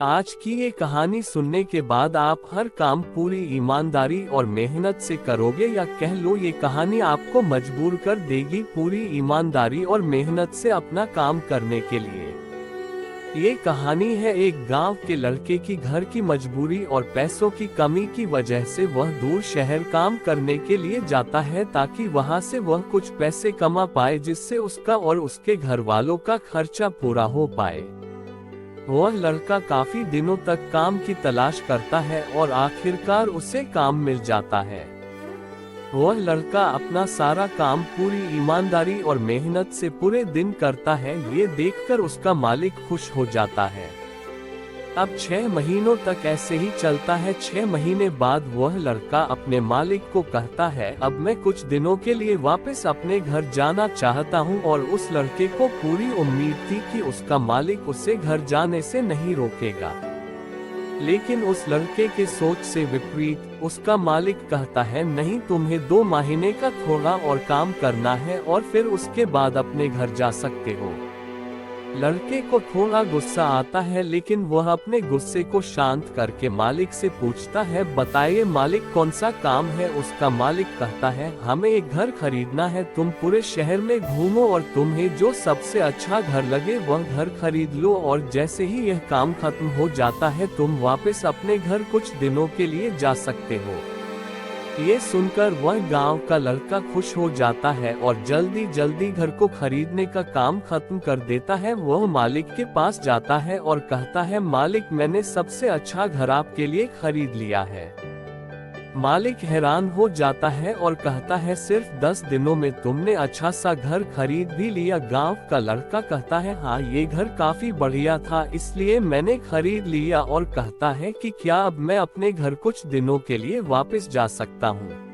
आज की ये कहानी सुनने के बाद आप हर काम पूरी ईमानदारी और मेहनत से करोगे, या कह लो ये कहानी आपको मजबूर कर देगी पूरी ईमानदारी और मेहनत से अपना काम करने के लिए। ये कहानी है एक गांव के लड़के की घर की मजबूरी और पैसों की कमी की वजह से वह दूर शहर काम करने के लिए जाता है, ताकि वहां से वह कुछ पैसे कमा पाए जिससे उसका और उसके घर वालों का खर्चा पूरा हो पाए। वह लड़का काफी दिनों तक काम की तलाश करता है और आखिरकार उसे काम मिल जाता है। वह लड़का अपना सारा काम पूरी ईमानदारी और मेहनत से पूरे दिन करता है। ये देखकर उसका मालिक खुश हो जाता है। अब 6 महीनों तक ऐसे ही चलता है। 6 महीने बाद वह लड़का अपने मालिक को कहता है, अब मैं कुछ दिनों के लिए वापस अपने घर जाना चाहता हूं। और उस लड़के को पूरी उम्मीद थी कि उसका मालिक उसे घर जाने से नहीं रोकेगा। लेकिन उस लड़के के सोच से विपरीत उसका मालिक कहता है, नहीं, तुम्हें 2 महीने का थोड़ा और काम करना है और फिर उसके बाद अपने घर जा सकते हो। लड़के को थोड़ा गुस्सा आता है, लेकिन वह अपने गुस्से को शांत करके मालिक से पूछता है, बताइए मालिक, कौन सा काम है। उसका मालिक कहता है, हमें एक घर खरीदना है। तुम पूरे शहर में घूमो और तुम्हें जो सबसे अच्छा घर लगे वह घर खरीद लो, और जैसे ही यह काम खत्म हो जाता है तुम वापस अपने घर कुछ दिनों के लिए जा सकते हो। ये सुनकर वह गांव का लड़का खुश हो जाता है और जल्दी जल्दी घर को खरीदने का काम खत्म कर देता है। वह मालिक के पास जाता है और कहता है, मालिक, मैंने सबसे अच्छा घर आपके लिए खरीद लिया है। मालिक हैरान हो जाता है और कहता है, सिर्फ 10 दिनों में तुमने अच्छा सा घर खरीद भी लिया। गांव का लड़का कहता है, हाँ, ये घर काफी बढ़िया था इसलिए मैंने खरीद लिया। और कहता है कि क्या अब मैं अपने घर कुछ दिनों के लिए वापस जा सकता हूँ।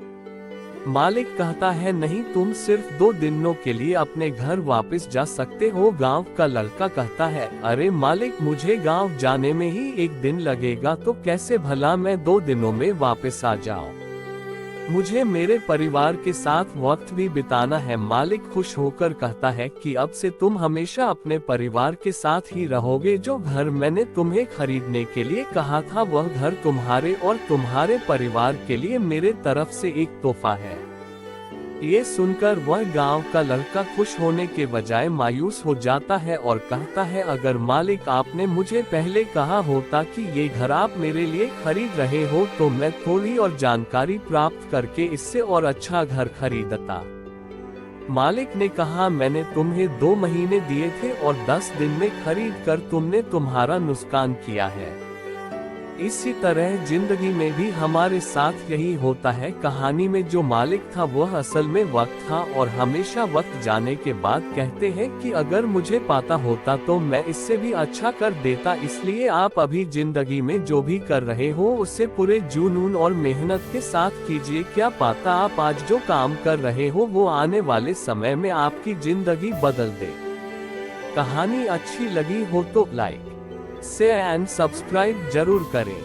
मालिक कहता है, नहीं, तुम सिर्फ 2 दिनों के लिए अपने घर वापस जा सकते हो। गांव का लड़का कहता है, अरे मालिक, मुझे गांव जाने में ही 1 दिन लगेगा, तो कैसे भला मैं 2 दिनों में वापस आ जाऊं। मुझे मेरे परिवार के साथ वक्त भी बिताना है। मालिक खुश होकर कहता है कि अब से तुम हमेशा अपने परिवार के साथ ही रहोगे। जो घर मैंने तुम्हें खरीदने के लिए कहा था वह घर तुम्हारे और तुम्हारे परिवार के लिए मेरे तरफ से एक तोहफा है। ये सुनकर वह गांव का लड़का खुश होने के बजाय मायूस हो जाता है और कहता है, अगर मालिक आपने मुझे पहले कहा होता कि ये घर आप मेरे लिए खरीद रहे हो तो मैं थोड़ी और जानकारी प्राप्त करके इससे और अच्छा घर खरीदता। मालिक ने कहा, मैंने तुम्हें 2 महीने दिए थे और 10 दिन में खरीद कर तुमने तुम्हारा नुकसान किया है। इसी तरह जिंदगी में भी हमारे साथ यही होता है। कहानी में जो मालिक था वह असल में वक्त था, और हमेशा वक्त जाने के बाद कहते हैं कि अगर मुझे पता होता तो मैं इससे भी अच्छा कर देता। इसलिए आप अभी जिंदगी में जो भी कर रहे हो उसे पूरे जुनून और मेहनत के साथ कीजिए। क्या पता आप आज जो काम कर रहे हो वो आने वाले समय में आपकी जिंदगी बदल दे। कहानी अच्छी लगी हो तो लाइक, शेयर एंड सब्सक्राइब जरूर करें।